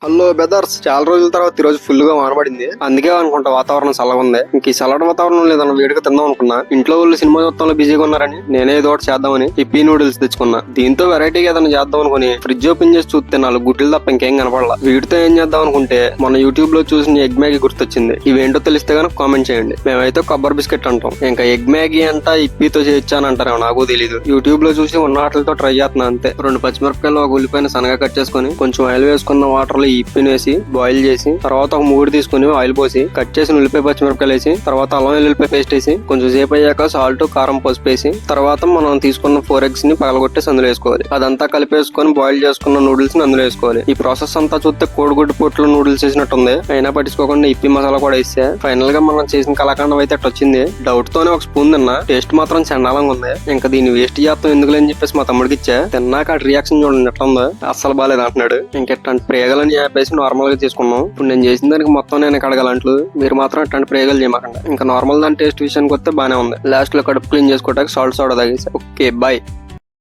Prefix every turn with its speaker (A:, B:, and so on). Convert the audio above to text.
A: Hello బెదర్స్, చాలా రోజుల తర్వాత ఈ రోజు ఫుల్ గా వానబడింది. అందుకే అనుకుంటా వాతావరణం చల్లగా ఉంది. ఇంక ఈ చల్లటి వాతావరణం లేదన్న వేడిగా తిందాం అనుకున్నా. ఇంట్లో వాళ్ళు సినిమా చూడటంలో బిజీగా ఉన్నారని నేనే ఏదో ఒకటి చేద్దామని ఇప్పీ నూడిల్స్ తెచ్చుకున్నా. దీంతో వెరైటీగా ఏదైనా చేద్దాం అనుకుని ఫ్రిడ్జ్ ఓపెన్ చేసి చూస్తే 4 గుడ్లు తప్ప ఇంకేం కనపడలా. వీటితో ఏం చేద్దాం అనుకుంటే మన యూట్యూబ్ లో చూసిన ఎగ్ మ్యాగీ గుర్తొచ్చింది. ఇవేంటో తెలిస్తే కనుక కామెంట్ చేయండి. మేమైతే కొబ్బరి బిస్కెట్ అంటాం. ఇంకా ఎగ్ మ్యాగీ అంట ఇప్పీతో చేయొచ్చా అని అంటారు, నాకు తెలియదు. యూట్యూబ్ లో చూసి ఉన్న వాటితో ట్రై చేస్తున్నా అంతే. 2 పచ్చిమిరపకాయలు, ఒక ఉల్లిపాయను సన్నగా కట్ చేసుకుని కొంచెం ఆయిల్ వేసుకున్న వాటర్ లో ఇప్పిని వేసి బాయిల్ చేసి తర్వాత ఒక 3 తీసుకుని ఆయిల్ పోసి కట్ చేసిన ఉల్లిపాయ పచ్చిమిరపకాయలు వేసి తర్వాత అల్లం వెల్లుల్లిపాయ పేస్ట్ వేసి కొంచెం సేపు అయ్యాక సాల్ట్, కారం, పసుపు వేసి తర్వాత మనం తీసుకున్న 4 eggs ని పగలగొట్టేసి అందులో వేసుకోవాలి. అదంతా కలిపేసుకొని బాయిల్ చేసుకున్న నూడిల్స్ ని అందులో వేసుకోవాలి. ఈ ప్రాసెస్ అంతా చూస్తే కోడిగుడ్డు పొట్లు నూడిల్స్ వేసినట్టుంది. అయినా పట్టించుకోకుండా ఇప్పి మసాలా కూడా వేస్తే ఫైనల్ గా మనం చేసిన కలాకండం అయితే అట్ట వచ్చింది. డౌట్ తోనే ఒక స్పూన్ తిన్నా, టేస్ట్ మాత్రం చండాలంగా ఉంది. ఇంకా దీన్ని వేస్ట్ చేస్తాం ఎందుకులని చెప్పేసి మా తమ్ముడికి ఇచ్చా. తిన్నాక ఆ రియాక్షన్ చూడండి ఎట్లా ఉందో, అస్సలు బాగాలేదు అంటున్నాడు. ఇంకెట్లాంటి ప్రేగలని చెప్పేసి నార్మల్ గా చేసుకున్నాం. ఇప్పుడు నేను చేసిన దానికి మొత్తం నేను కడగాలంట్లు, మీరు మాత్రం అట్లాంటి ప్రయోగాలు చేయమాకండి. ఇంకా నార్మల్ దాని టేస్ట్ విషయానికి వస్తే బానే ఉంది. లాస్ట్ లో కడుపు క్లీన్ చేసుకోవడానికి సాల్ట్ సోడా తాగేసా. Okay bye.